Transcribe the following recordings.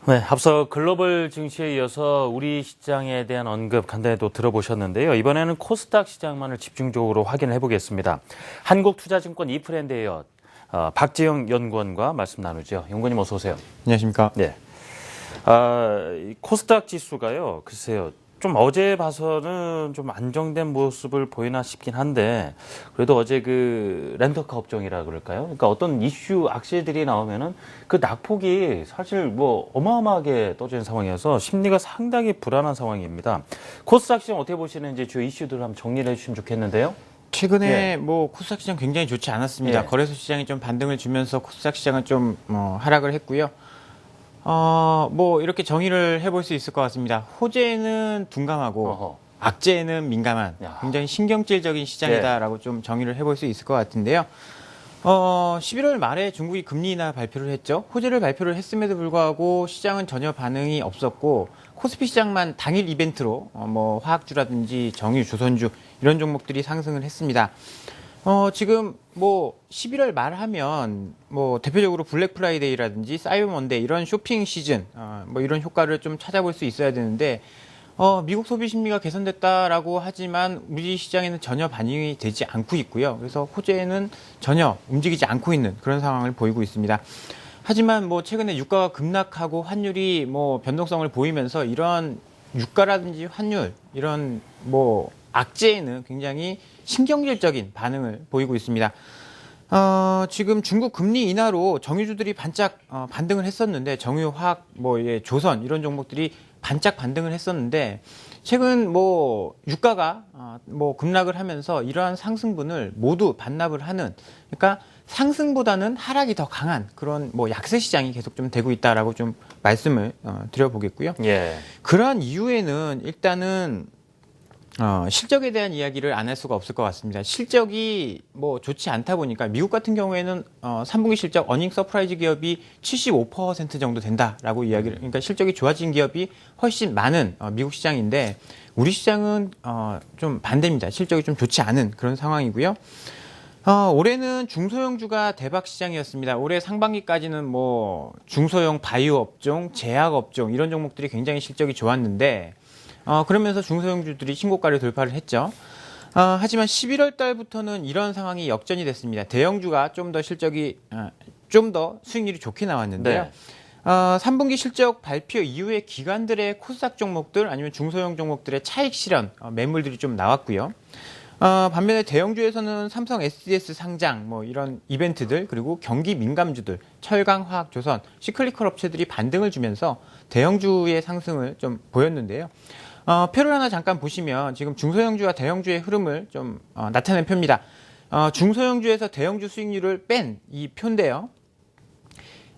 네, 앞서 글로벌 증시에 이어서 우리 시장에 대한 언급 간단히 또 들어보셨는데요. 이번에는 코스닥 시장만을 집중적으로 확인을 해보겠습니다. 한국투자증권 이프랜드에 이어 박재영 연구원과 말씀 나누죠. 연구원님 어서 오세요. 안녕하십니까. 네. 이 코스닥 지수가요. 글쎄요. 좀 어제 봐서는 좀 안정된 모습을 보이나 싶긴 한데 그래도 어제 그 렌터카 업종이라 그럴까요? 그러니까 어떤 이슈 악재들이 나오면은 그 낙폭이 사실 뭐 어마어마하게 떠지는 상황이어서 심리가 상당히 불안한 상황입니다. 코스닥 시장 어떻게 보시는지 주요 이슈들을 한번 정리를 해주시면 좋겠는데요. 최근에 예. 뭐 코스닥 시장 굉장히 좋지 않았습니다. 예. 거래소 시장이 좀 반등을 주면서 코스닥 시장은 좀 하락을 했고요. 뭐 이렇게 정의를 해볼 수 있을 것 같습니다. 호재는 둔감하고 어허. 악재는 민감한 야. 굉장히 신경질적인 시장이다라고 좀 정의를 해볼 수 있을 것 같은데요. 11월 말에 중국이 금리 인하 발표를 했죠. 호재를 발표를 했음에도 불구하고 시장은 전혀 반응이 없었고 코스피 시장만 당일 이벤트로 뭐 화학주라든지 정유, 조선주 이런 종목들이 상승을 했습니다. 지금 뭐 11월 말 하면 뭐 대표적으로 블랙 프라이데이라든지 사이버 먼데이 이런 쇼핑 시즌 뭐 이런 효과를 좀 찾아볼 수 있어야 되는데 미국 소비 심리가 개선됐다라고 하지만 우리 시장에는 전혀 반영이 되지 않고 있고요. 그래서 호재는 전혀 움직이지 않고 있는 그런 상황을 보이고 있습니다. 하지만 뭐 최근에 유가가 급락하고 환율이 뭐 변동성을 보이면서 이런 유가라든지 환율 이런 뭐 악재에는 굉장히 신경질적인 반응을 보이고 있습니다. 지금 중국 금리 인하로 정유주들이 반짝 반등을 했었는데 정유, 화학, 뭐 조선 이런 종목들이 반짝 반등을 했었는데 최근 뭐 유가가 뭐 급락을 하면서 이러한 상승분을 모두 반납을 하는 그러니까 상승보다는 하락이 더 강한 그런 뭐 약세 시장이 계속 좀 되고 있다라고 좀 말씀을 드려보겠고요. 예. 그러한 이유에는 일단은 실적에 대한 이야기를 안 할 수가 없을 것 같습니다. 실적이 뭐 좋지 않다 보니까 미국 같은 경우에는 3분기 실적 어닝 서프라이즈 기업이 75% 정도 된다라고 이야기를 그러니까 실적이 좋아진 기업이 훨씬 많은 미국 시장인데 우리 시장은 좀 반대입니다. 실적이 좀 좋지 않은 그런 상황이고요. 올해는 중소형주가 대박 시장이었습니다. 올해 상반기까지는 뭐 중소형 바이오 업종, 제약 업종 이런 종목들이 굉장히 실적이 좋았는데 그러면서 중소형주들이 신고가를 돌파를 했죠. 하지만 11월 달부터는 이런 상황이 역전이 됐습니다. 대형주가 좀 더 실적이 좀 더 수익률이 좋게 나왔는데요. 네. 3분기 실적 발표 이후에 기관들의 코스닥 종목들 아니면 중소형 종목들의 차익 실현 매물들이 좀 나왔고요. 반면에 대형주에서는 삼성 SDS 상장 뭐 이런 이벤트들 그리고 경기 민감주들 철강, 화학, 조선, 시클리컬 업체들이 반등을 주면서 대형주의 상승을 좀 보였는데요. 표를 하나 잠깐 보시면 지금 중소형주와 대형주의 흐름을 좀 나타낸 표입니다. 중소형주에서 대형주 수익률을 뺀 이 표인데요.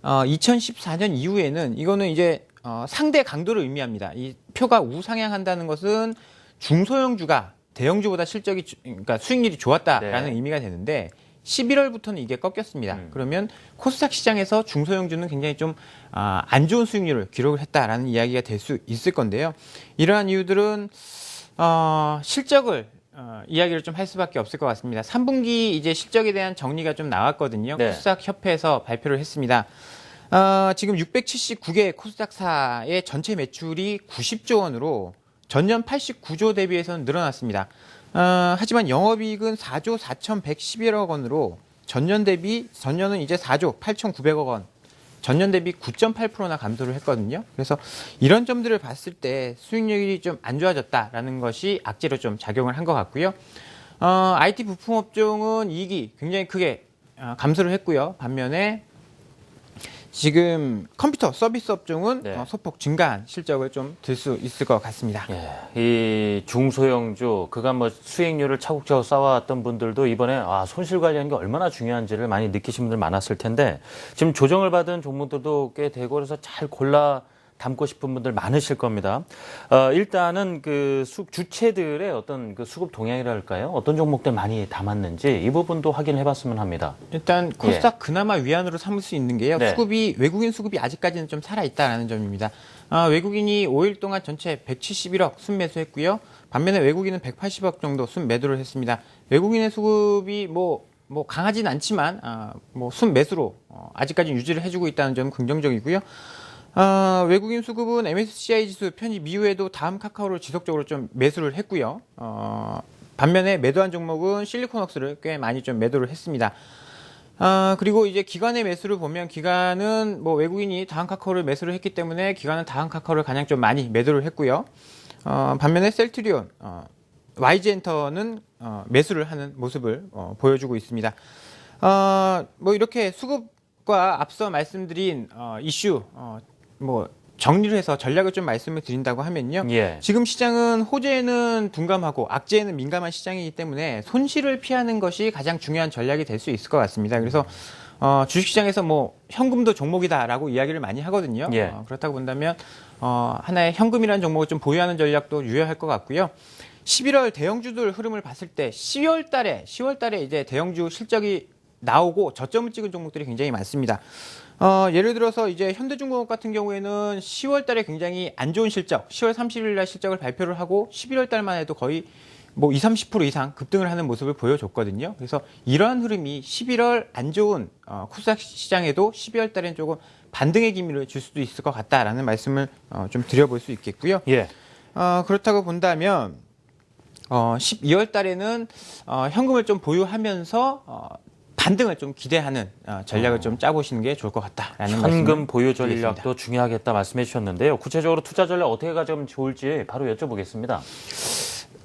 2014년 이후에는 이거는 이제 상대 강도를 의미합니다. 이 표가 우상향한다는 것은 중소형주가 대형주보다 실적이 그러니까 수익률이 좋았다라는 네. 의미가 되는데 11월부터는 이게 꺾였습니다. 그러면 코스닥 시장에서 중소형주는 굉장히 좀 안 좋은 수익률을 기록을 했다라는 이야기가 될 수 있을 건데요. 이러한 이유들은 실적을 이야기를 좀 할 수밖에 없을 것 같습니다. 3분기 이제 실적에 대한 정리가 좀 나왔거든요. 네. 코스닥 협회에서 발표를 했습니다. 지금 679개 코스닥사의 전체 매출이 90조 원으로 전년 89조 대비해서는 늘어났습니다. 하지만 영업이익은 4조 4,111억 원으로 전년은 이제 4조 8,900억 원, 전년 대비 9.8%나 감소를 했거든요. 그래서 이런 점들을 봤을 때 수익률이 좀 안 좋아졌다라는 것이 악재로 좀 작용을 한 것 같고요. IT 부품 업종은 이익이 굉장히 크게 감소를 했고요. 반면에 지금 컴퓨터 서비스 업종은 네. 소폭 증가한 실적을 좀 들 수 있을 것 같습니다. 예, 이 중소형주 그간 뭐 수익률을 차곡차곡 쌓아왔던 분들도 이번에 손실 관리하는 게 얼마나 중요한지를 많이 느끼신 분들 많았을 텐데 지금 조정을 받은 종목들도 꽤 되고 그래서 잘 골라 담고 싶은 분들 많으실 겁니다. 일단은 그 주체들의 어떤 그 수급 동향이랄까요? 어떤 종목들 많이 담았는지 이 부분도 확인해봤으면 합니다. 일단 코스닥 그나마 위안으로 삼을 수 있는 게요. 네. 외국인 수급이 아직까지는 좀 살아있다라는 점입니다. 외국인이 5일 동안 전체 171억 순매수했고요. 반면에 외국인은 180억 정도 순매도를 했습니다. 외국인의 수급이 뭐 강하진 않지만 뭐 순매수로 아직까지 유지를 해주고 있다는 점은 긍정적이고요. 외국인 수급은 MSCI 지수 편입 이후에도 다음 카카오를 지속적으로 좀 매수를 했고요. 반면에 매도한 종목은 실리콘웍스를 꽤 많이 좀 매도를 했습니다. 그리고 이제 기관의 매수를 보면 기관은 뭐 외국인이 다음 카카오를 매수를 했기 때문에 기관은 다음 카카오를 가장 좀 많이 매도를 했고요. 반면에 셀트리온, YG엔터는 매수를 하는 모습을 보여주고 있습니다. 뭐 이렇게 수급과 앞서 말씀드린 이슈 뭐 정리를 해서 전략을 좀 말씀을 드린다고 하면요. 예. 지금 시장은 호재에는 둔감하고 악재에는 민감한 시장이기 때문에 손실을 피하는 것이 가장 중요한 전략이 될 수 있을 것 같습니다. 그래서 주식시장에서 뭐 현금도 종목이다라고 이야기를 많이 하거든요. 예. 그렇다고 본다면 하나의 현금이라는 종목을 좀 보유하는 전략도 유효할 것 같고요. 11월 대형주들 흐름을 봤을 때 10월 달에 이제 대형주 실적이 나오고 저점을 찍은 종목들이 굉장히 많습니다. 예를 들어서 이제 현대중공업 같은 경우에는 10월 달에 굉장히 안 좋은 실적, 10월 30일 날 실적을 발표를 하고 11월 달만 해도 거의 뭐 20, 30% 이상 급등을 하는 모습을 보여줬거든요. 그래서 이러한 흐름이 11월 안 좋은 코스닥 시장에도 12월 달엔 조금 반등의 기미를 줄 수도 있을 것 같다라는 말씀을 좀 드려볼 수 있겠고요. 예. 그렇다고 본다면 12월 달에는 현금을 좀 보유하면서 반등을 좀 기대하는 전략을 좀 짜보시는 게 좋을 것 같다라는 현금 보유 드리겠습니다. 전략도 중요하겠다 말씀해 주셨는데요. 구체적으로 투자 전략 어떻게 가져가면 좋을지 바로 여쭤보겠습니다.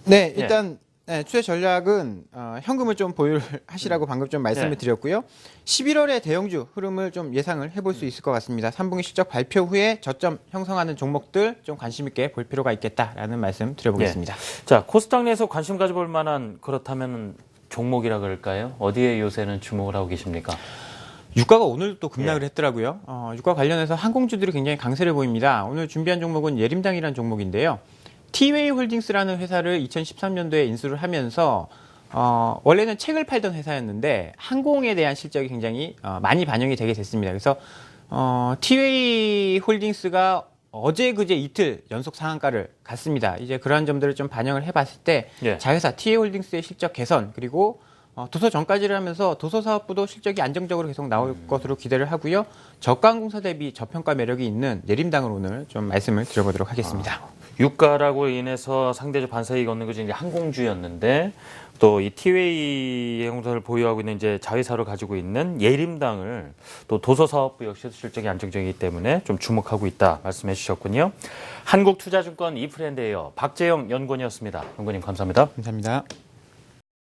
네, 일단 투자 전략은 현금을 좀 보유를 하시라고 방금 좀 말씀을 네. 드렸고요. 11월에 대형주 흐름을 좀 예상을 해볼 수 있을 것 같습니다. 3분기 실적 발표 후에 저점 형성하는 종목들 좀 관심 있게 볼 필요가 있겠다라는 말씀 드려보겠습니다. 자, 코스닥 내에서 관심 가져볼 만한 그렇다면 종목이라 그럴까요? 어디에 요새는 주목을 하고 계십니까? 유가가 오늘 또 급락을 했더라고요. 유가 관련해서 항공주들이 굉장히 강세를 보입니다. 오늘 준비한 종목은 예림당이라는 종목인데요. 티웨이 홀딩스라는 회사를 2013년도에 인수를 하면서 원래는 책을 팔던 회사였는데 항공에 대한 실적이 굉장히 많이 반영이 되게 됐습니다. 그래서 티웨이 홀딩스가 어제 그제 이틀 연속 상한가를 갔습니다. 이제 그러한 점들을 좀 반영을 해봤을 때 예. 자회사 티웨이 홀딩스의 실적 개선 그리고 도서 전까지를 하면서 도서 사업부도 실적이 안정적으로 계속 나올 것으로 기대를 하고요. 저가항공사 대비 저평가 매력이 있는 내림당을 오늘 좀 말씀을 드려보도록 하겠습니다. 유가라고 인해서 상대적 반사이익 얻는 것이 이제 항공주였는데 또 이 티웨이 항공사를 보유하고 있는 이제 자회사를 가지고 있는 예림당을 또 도서사업부 역시도 실적이 안정적이기 때문에 좀 주목하고 있다 말씀해 주셨군요. 한국투자증권 이프랜드예요. 박재영 연구원이었습니다. 연구원님 감사합니다. 감사합니다.